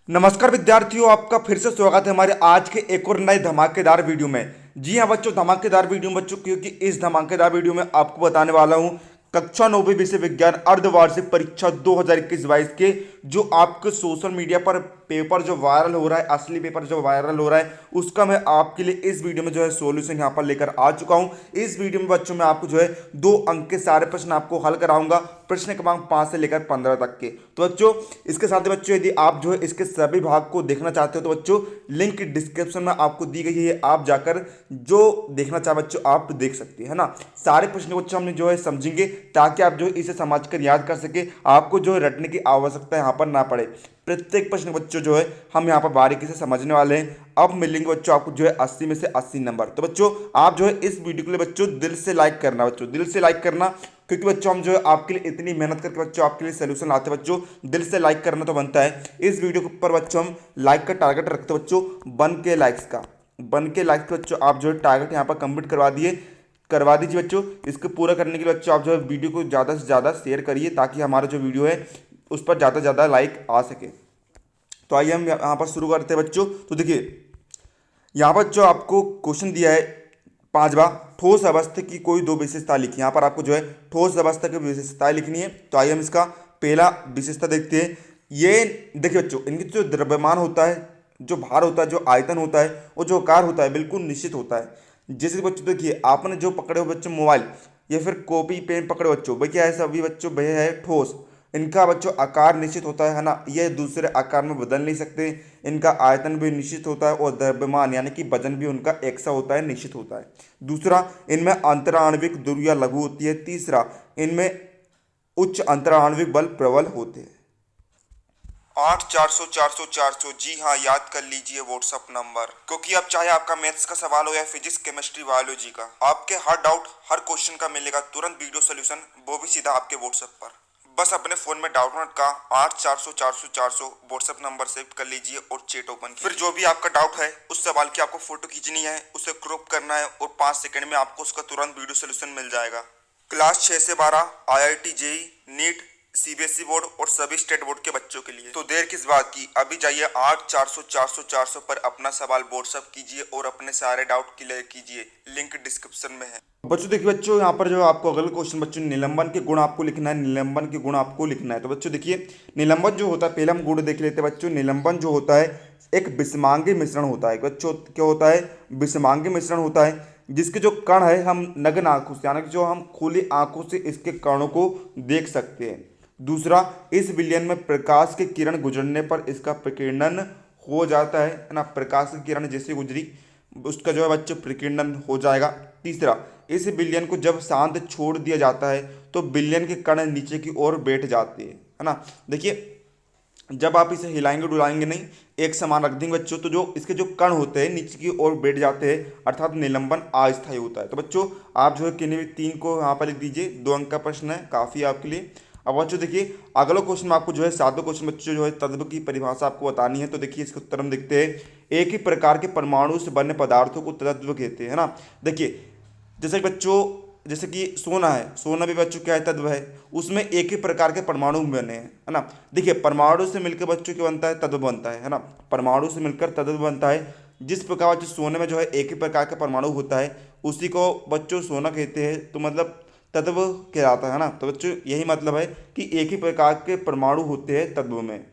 नमस्कार विद्यार्थियों, आपका फिर से स्वागत है हमारे आज के एक और नए धमाकेदार वीडियो में। जी हाँ बच्चों, धमाकेदार वीडियो में बच्चों, क्योंकि इस धमाकेदार वीडियो में आपको बताने वाला हूँ कक्षा 9वीं विषय विज्ञान अर्धवार्षिक परीक्षा 2021-22 के जो आपके सोशल मीडिया पर पेपर जो वायरल हो रहा है, असली पेपर जो वायरल हो रहा है, उसका मैं आपके लिए इस वीडियो में जो है सॉल्यूशन यहाँ पर लेकर आ चुका हूँ। इस वीडियो में बच्चों मैं आपको जो है 2 अंक के सारे प्रश्न आपको हल कराऊंगा, प्रश्न क्रमांक 5 से लेकर 15 तक के। तो बच्चों इसके साथ ही बच्चों यदि आप जो है इसके सभी भाग को देखना चाहते हो तो बच्चों लिंक डिस्क्रिप्शन में आपको दी गई है, आप जाकर जो देखना चाहे बच्चों आप देख सकते हैं ना। सारे प्रश्न बच्चों हमने जो है समझेंगे ताकि आप जो है इसे समझ कर याद कर सके, आपको जो है रटने की आवश्यकता यहाँ पर ना पड़े। प्रत्येक प्रश्न बच्चों जो है हम यहाँ पर बारीकी से समझने वाले हैं। अब मिलेंगे बच्चों आपको जो है 80 में से 80 नंबर। तो बच्चों आप जो है इस वीडियो के लिए बच्चों दिल से लाइक करना, बच्चों दिल से लाइक करना, क्योंकि बच्चों हम जो है आपके लिए इतनी मेहनत करके बच्चों आपके लिए सोल्यूशन लाते हैं। बच्चों दिल से लाइक करना तो बनता है। इस वीडियो के ऊपर बच्चों हम लाइक का टारगेट रखते हैं बच्चों, 1K लाइक्स का बच्चों आप जो है टारगेट यहाँ पर कंप्लीट करवा दीजिए बच्चों। इसको पूरा करने के लिए बच्चों आप जो है वीडियो को ज़्यादा से ज़्यादा शेयर करिए ताकि हमारा जो वीडियो है उस पर ज़्यादा से ज़्यादा लाइक आ सके। तो आइए हम यहाँ पर शुरू करते हैं बच्चों। तो देखिए यहाँ पर जो आपको क्वेश्चन दिया है 5वां, ठोस अवस्था की कोई 2 विशेषता लिखी। यहाँ पर आपको जो है ठोस अवस्था की विशेषताएं लिखनी है। तो आइए हम इसका पहला विशेषता देखते हैं। ये देखिए बच्चों, इनकी जो द्रव्यमान होता है, जो भार होता है, जो आयतन होता है और जो आकार होता है बिल्कुल निश्चित होता है। जैसे बच्चों देखिए आपने जो पकड़े हो बच्चों मोबाइल या फिर कॉपी पेन पकड़े बच्चों, भाई क्या है सभी बच्चों, वह है ठोस। इनका बच्चों आकार निश्चित होता है ना, ये दूसरे आकार में बदल नहीं सकते। इनका आयतन भी निश्चित होता है और द्रव्यमान यानी कि वजन भी उनका एक सा होता है, निश्चित होता है। दूसरा, इनमें अंतराण्विक दूरियां लघु होती है। तीसरा, इनमें उच्च अंतराण्विक बल प्रबल होते हैं। 8 400 400 400, जी हाँ याद कर लीजिए व्हाट्सअप नंबर, क्योंकि अब चाहे आपका मैथ्स का सवाल हो या फिजिक्स केमिस्ट्री बायोलॉजी का, आपके हर डाउट हर क्वेश्चन का मिलेगा तुरंत वीडियो सोल्यूशन, वो भी सीधा आपके व्हाट्सएप पर। बस अपने फोन में डाउनलोड का 8 400 400 400 व्हाट्सएप नंबर सेव कर लीजिए और चैट ओपन, फिर जो भी आपका डाउट है उस सवाल की आपको फोटो खींचनी है, उसे क्रॉप करना है और 5 सेकंड में आपको उसका तुरंत वीडियो सोल्यूशन मिल जाएगा। क्लास 6 से 12 IIT JEE NEET CBSE board और सभी स्टेट बोर्ड के बच्चों के लिए। तो देर किस बात की, अभी जाइए 8 400 400 400 पर अपना सवाल व्हाट्सएप कीजिए और अपने सारे डाउट क्लियर कीजिए, लिंक डिस्क्रिप्शन में है। बच्चों देखिए बच्चों, यहाँ पर जो आपको अगला क्वेश्चन बच्चों निलंबन के गुण आपको लिखना है, निलंबन के गुण आपको लिखना है। तो बच्चों देखिए निलंबन जो होता है, पहले हम गुण देख लेते हैं बच्चों। निलंबन जो होता है एक विषमांगी मिश्रण होता है बच्चों। क्या होता है? विषमांगी मिश्रण होता है, जिसके जो कण है हम नग्न आंखों से यानी कि जो हम खुली आंखों से इसके कणों को देख सकते हैं। दूसरा, इस विलयन में प्रकाश की किरण गुजरने पर इसका प्रकीर्णन हो जाता है ना, प्रकाश की किरण जैसे गुजरी उसका जो है बच्चों प्रकीर्णन हो जाएगा। तीसरा, इस विलयन को जब शांत छोड़ दिया जाता है तो विलयन के कण नीचे की ओर बैठ जाते हैं, है ना। देखिए जब आप इसे हिलाएंगे डुलाएंगे नहीं, एक समान रख देंगे बच्चों, तो जो इसके जो कण होते हैं नीचे की ओर बैठ जाते हैं, अर्थात निलंबन अस्थायी होता है। तो बच्चों आप जो है किन्हीं भी 3 को यहाँ पर लिख दीजिए, 2 अंक का प्रश्न है, काफ़ी आपके लिए। अब बच्चों देखिए अगला क्वेश्चन में आपको जो है 7वां क्वेश्चन बच्चों जो है तत्व की परिभाषा आपको बतानी है। तो देखिए इसके उत्तर हम देखते हैं। एक ही प्रकार के परमाणु से बने पदार्थों को तत्व कहते हैं, है ना। देखिए जैसे जैसे कि सोना है, सोना भी बच्चों क्या है? तत्व है। उसमें एक ही प्रकार के परमाणु बने हैं, है ना। देखिए परमाणु से मिलकर बच्चों क्या बनता है? तत्व बनता है ना। परमाणु से मिलकर तत्व बनता है। जिस प्रकार बच्चों सोने में जो है एक ही प्रकार का परमाणु होता है उसी को बच्चों सोना कहते हैं, तो मतलब तत्व कहलाता है ना। तो बच्चों यही मतलब है कि एक ही प्रकार के परमाणु होते हैं तत्व में,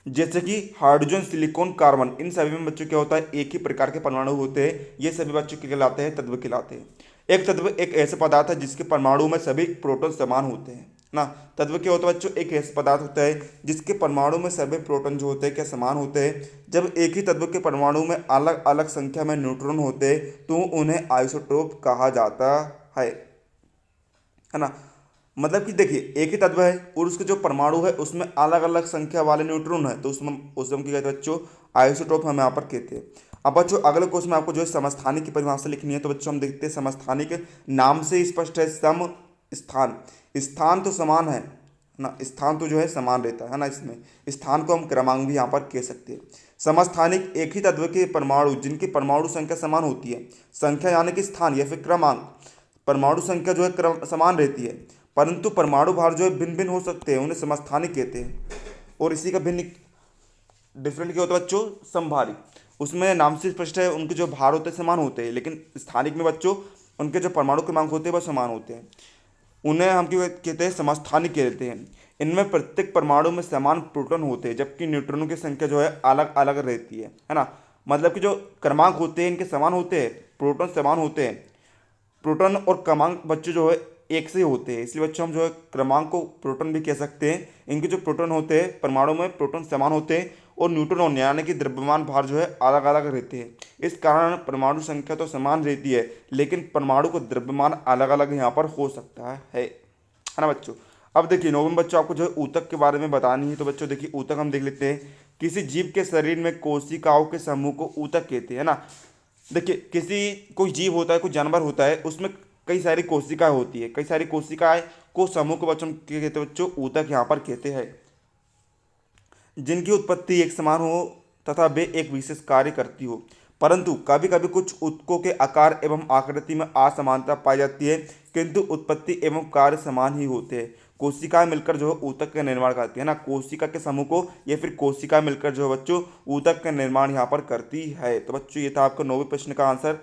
जैसे कि हाइड्रोजन सिलिकॉन कार्बन, इन सभी में बच्चों क्या होता है? एक ही प्रकार के परमाणु होते हैं। ये सभी बच्चों क्या कहलाते हैं? तत्व कहलाते हैं। एक तत्व एक ऐसा पदार्थ है जिसके परमाणु में सभी प्रोटॉन समान होते हैं ना। तत्व क्या होता है बच्चों? एक ऐसा पदार्थ होता है जिसके परमाणु में सभी प्रोटॉन जो होते हैं क्या समान होते हैं। जब एक ही तत्व के परमाणु में अलग अलग संख्या में न्यूट्रॉन होते हैं तो उन्हें आइसोटोप कहा जाता है ना। मतलब कि देखिए एक ही तत्व है और उसके जो परमाणु है उसमें अलग अलग संख्या वाले न्यूट्रॉन है, तो उसमें हम क्या कहते हैं बच्चों? आइसोटोप हम यहाँ पर कहते हैं। अब बच्चों अगले क्वेश्चन में आपको जो है समस्थानिक की परिभाषा लिखनी है। तो बच्चों हम देखते हैं समस्थानिक नाम से स्पष्ट है, सम स्थान, स्थान तो समान है ना, स्थान तो जो है समान रहता है ना। इसमें स्थान को हम क्रमांक भी यहाँ पर कह सकते हैं। समस्थानिक एक ही तत्व के परमाणु जिनकी परमाणु संख्या समान होती है, संख्या यानी कि स्थान या फिर क्रमांक, परमाणु संख्या जो है क्रम समान रहती है परंतु परमाणु भार जो है भिन्न भिन्न हो सकते हैं, उन्हें समस्थानिक कहते हैं। और इसी का भिन्न डिफरेंट क्या होता है बच्चों, समभारी। उसमें नाम से स्पष्ट है, उनके जो भार होते हैं समान होते हैं, लेकिन स्थानिक में बच्चों उनके जो परमाणु क्रमांक होते हैं वह समान होते हैं। उन्हें हम क्यों कहते हैं, समस्थानिक कहते हैं। इनमें प्रत्येक परमाणु में समान प्रोटॉन होते हैं, जबकि न्यूट्रॉनों की संख्या जो है अलग अलग रहती है ना। मतलब कि जो क्रमांक होते हैं इनके समान होते हैं, प्रोटॉन समान होते हैं। प्रोटॉन और क्रमांक बच्चों जो है एक से ही होते हैं, इसलिए बच्चों हम जो है क्रमांक को प्रोटॉन भी कह सकते हैं। इनके जो प्रोटॉन होते हैं, परमाणु में प्रोटॉन समान होते हैं, और न्यूट्रॉन यानी कि द्रव्यमान भार जो है अलग अलग रहते हैं। इस कारण परमाणु संख्या तो समान रहती है, लेकिन परमाणु को द्रव्यमान अलग अलग यहाँ पर हो सकता है ना बच्चों। अब देखिए नौवें बच्चों, आपको जो है ऊतक के बारे में बतानी है। तो बच्चों देखिए ऊतक हम देख लेते हैं। किसी जीव के शरीर में कोशिकाओं के समूह को ऊतक कहते हैं ना। देखिए कोई जीव होता है, कोई जानवर होता है, उसमें कई सारी कोशिकाएं होती है, कई सारी कोशिकाएं को समूह को बच्चों क्या कहते हैं बच्चों, ऊतक यहाँ पर कहते हैं। जिनकी उत्पत्ति एक समान हो तथा वे एक विशेष कार्य करती हो, परंतु कभी कभी कुछ ऊतकों के आकार एवं आकृति में असमानता पाई जाती है, किंतु उत्पत्ति एवं कार्य समान ही होते हैं। कोशिकाएं मिलकर जो है ऊतक का निर्माण करती है ना, कोशिका के समूह को या फिर कोशिकाएं मिलकर जो है बच्चों ऊतक का निर्माण यहाँ पर करती है। तो बच्चों ये था आपका 9वें प्रश्न का आंसर।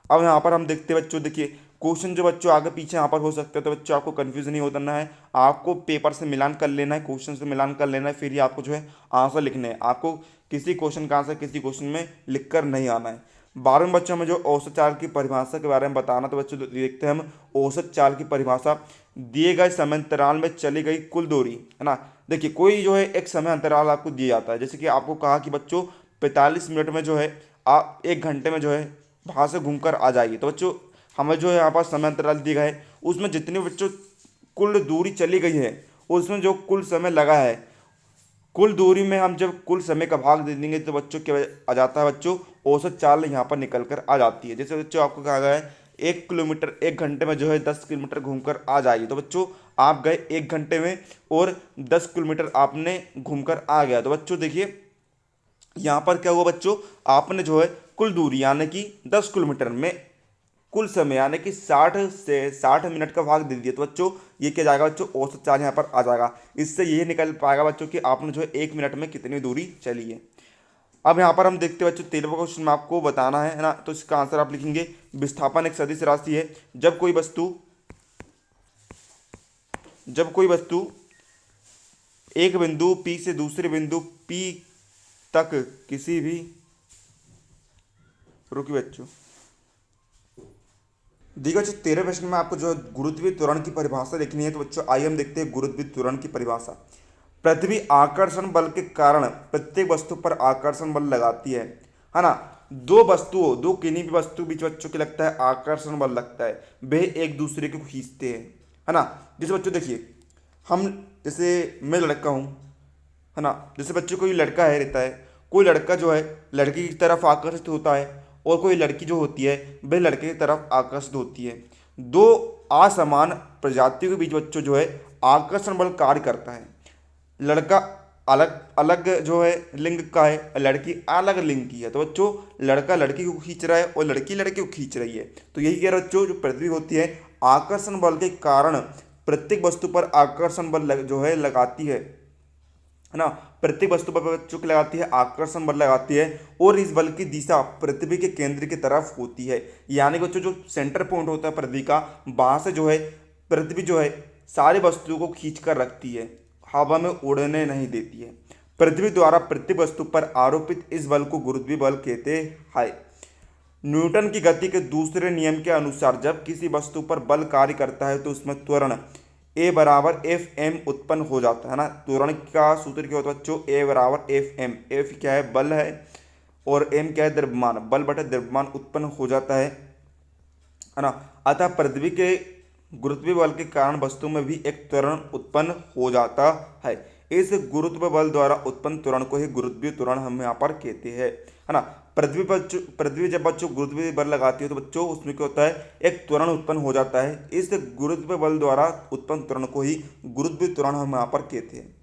अब यहाँ पर हम देखते हैं बच्चों, देखिए क्वेश्चन जो बच्चों आगे पीछे यहाँ पर हो सकते हैं, तो बच्चों आपको कंफ्यूज नहीं होना है। आपको पेपर से मिलान कर लेना है, क्वेश्चन से मिलान कर लेना है, फिर ही आपको जो है आंसर लिखने हैं। आपको किसी क्वेश्चन का आंसर किसी क्वेश्चन में लिख कर नहीं आना है। 12वें बच्चों में जो औसत चाल की परिभाषा के बारे में बताना, तो बच्चों देखते हैं हम औसत चाल की परिभाषा। दिए गए समय अंतराल में चली गई कुल दूरी, है ना। देखिए कोई जो है एक समय अंतराल आपको दिया जाता है, जैसे कि आपको कहा कि बच्चों 45 मिनट में जो है आप 1 घंटे में जो है वहाँ से घूम कर आ जाइए। तो बच्चों हमें जो है यहाँ पर समय अंतराल दिया गया है, उसमें जितनी बच्चों कुल दूरी चली गई है उसमें जो कुल समय लगा है, कुल दूरी में हम जब कुल समय का भाग दे देंगे तो बच्चों क्या आ जाता है बच्चों, औसत चाल यहाँ पर निकल कर आ जाती है। जैसे बच्चों आपको कहा गया है 1 किलोमीटर 1 घंटे में जो है 10 किलोमीटर घूमकर आ जाइए। तो बच्चों आप गए 1 घंटे में और 10 किलोमीटर आपने घूमकर आ गया। तो बच्चों देखिए यहाँ पर क्या हुआ बच्चों, आपने जो है कुल दूरी यानी कि 10 किलोमीटर में कुल समय यानी कि 60 मिनट का भाग दे दिया। तो बच्चों ये क्या जाएगा बच्चों, औसत चाल यहाँ पर आ जाएगा। इससे ये निकल पाएगा बच्चों कि आपने जो है 1 मिनट में कितनी दूरी चली है। अब यहाँ पर हम देखते हैं बच्चों 13वां क्वेश्चन में आपको बताना है ना। तो इसका आंसर आप लिखेंगे, विस्थापन एक सदिश राशि है। जब कोई वस्तु एक बिंदु P से दूसरे बिंदु P तक किसी भी, रुकिए बच्चों, देखिए बच्चों 13वें प्रश्न में आपको जो गुरुत्वीय त्वरण की परिभाषा देखनी है। तो बच्चों आइए हम देखते हैं गुरुत्वीय त्वरण की परिभाषा। पृथ्वी आकर्षण बल के कारण प्रत्येक वस्तु पर आकर्षण बल लगाती है ना। दो किन्हीं भी वस्तु बीच बच्चों के लगता है आकर्षण बल लगता है, वे एक दूसरे को खींचते हैं, है ना। जैसे बच्चों देखिए जैसे मैं लड़का हूँ, है ना। जैसे बच्चों कोई लड़का है रहता है, कोई लड़का जो है लड़की की तरफ आकर्षित होता है, और कोई लड़की जो होती है वह लड़के की तरफ आकर्षित होती है। दो असमान प्रजातियों के बीच बच्चों जो है आकर्षण बल कार्य करता है। लड़का अलग अलग जो है लिंग का है, लड़की अलग लिंग की है। तो बच्चों लड़का लड़की को खींच रहा है और लड़की लड़के को खींच रही है। तो यही कह रहे बच्चों, जो पृथ्वी होती है आकर्षण बल के कारण प्रत्येक वस्तु पर आकर्षण बल जो है लगाती है ना। प्रत्येक वस्तु पर बच्चों की लगाती है आकर्षण बल लगाती है, और इस बल की दिशा पृथ्वी के केंद्र की तरफ होती है। यानी बच्चों जो सेंटर पॉइंट होता है पृथ्वी का, वहां से जो है पृथ्वी जो है सारी वस्तुओं को खींच कर रखती है, हवा में उड़ने नहीं देती है। पृथ्वी द्वारा प्रत्येक वस्तु पर आरोपित इस बल को गुरुत्वीय बल कहते हैं। न्यूटन की गति के दूसरे नियम के अनुसार जब किसी वस्तु पर बल कार्य करता है तो उसमें त्वरण A बराबर एफ एम उत्पन्न हो जाता है ना। त्वरण का सूत्र क्या होता है बच्चों, A बराबर एफ एम। एफ क्या है, बल है, और एम क्या है, द्रव्यमान। बल बटे द्रव्यमान उत्पन्न हो जाता है ना। अतः पृथ्वी के गुरुत्वीय बल के कारण वस्तु में भी एक त्वरण उत्पन्न हो जाता है। इस गुरुत्व बल द्वारा उत्पन्न त्वरण को ही गुरुत्वीय त्वरण हम यहाँ पर कहते हैं, है ना। पृथ्वी जब बच्चों गुरुत्वीय बल लगाती है तो बच्चों उसमें क्या होता है, एक त्वरण उत्पन्न हो जाता है। इस गुरुत्वीय बल द्वारा उत्पन्न त्वरण को ही गुरुत्वीय त्वरण हम यहाँ पर कहते हैं।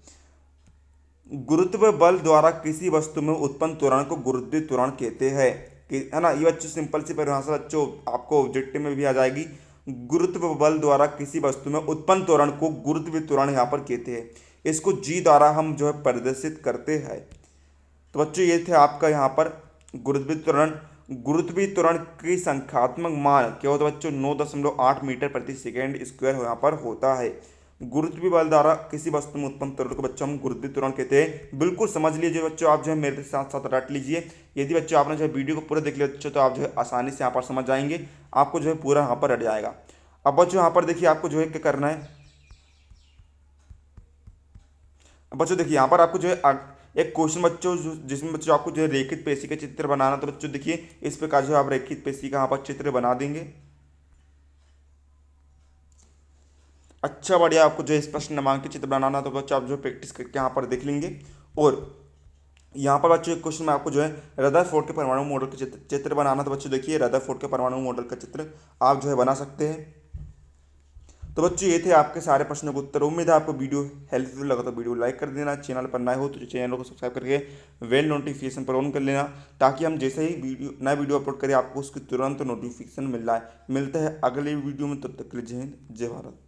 गुरुत्वीय बल द्वारा किसी वस्तु में उत्पन्न त्वरण को गुरुत्वीय त्वरण कहते हैं, है ना। ये बच्चों सिंपल सी परिभाषा बच्चों आपको ऑब्जेक्टिव में भी आ जाएगी। गुरुत्व बल द्वारा किसी वस्तु में उत्पन्न त्वरण को गुरुत्वीय त्वरण यहाँ पर कहते हैं। इसको जी द्वारा हम जो है प्रदर्शित करते हैं। तो बच्चों ये थे आपका यहाँ पर गुरुत्वीय त्वरण की संख्यात्मक मान क्या होता है बच्चों, 9.8 मीटर प्रति सेकेंड स्क्वायर यहाँ पर होता है। गुरुत्वीय बल द्वारा किसी वस्तु में उत्पन्न त्वरण को बच्चों हम गुरुत्वीय त्वरण कहते हैं। बिल्कुल समझ लीजिए बच्चों, आप जो है मेरे साथ साथ रट लीजिए। यदि बच्चों आपने जो है वीडियो को पूरा देख लिया बच्चों तो आप जो है आसानी से यहाँ पर समझ जाएंगे, आपको जो है पूरा यहाँ पर रट जाएगा। अब बच्चों यहाँ पर देखिए आपको जो है क्या करना है। अब बच्चों देखिए यहाँ पर आपको जो है एक क्वेश्चन बच्चों जिसमें बच्चों आपको जो है रेखित पेशी का चित्र बनाना। तो बच्चों देखिए इस प्रकार जो है आप रेखित पेशी का यहाँ पर चित्र बना देंगे। अच्छा बढ़िया, आपको जो है इस प्रश्न क्रमांक के चित्र बनाना तो बच्चों आप जो प्रैक्टिस करके यहाँ पर देख लेंगे। और यहाँ पर बच्चों एक क्वेश्चन में आपको जो है रदरफोर्ड के परमाणु मॉडल का चित्र बनाना। तो बच्चों देखिए रदरफोर्ड के परमाणु मॉडल का चित्र आप जो है बना सकते हैं। तो बच्चों ये थे आपके सारे प्रश्नों के उत्तर। उम्मीद है आपको वीडियो हेल्पफुल लगा तो वीडियो लाइक कर देना। चैनल पर नए हो तो चैनल को सब्सक्राइब करके बेल नोटिफिकेशन पर ऑन कर लेना, ताकि हम जैसे ही नया वीडियो अपलोड करें आपको उसकी तुरंत नोटिफिकेशन मिल रहा है। मिलते हैं अगले वीडियो में, तब तक के लिए जय हिंद जय भारत।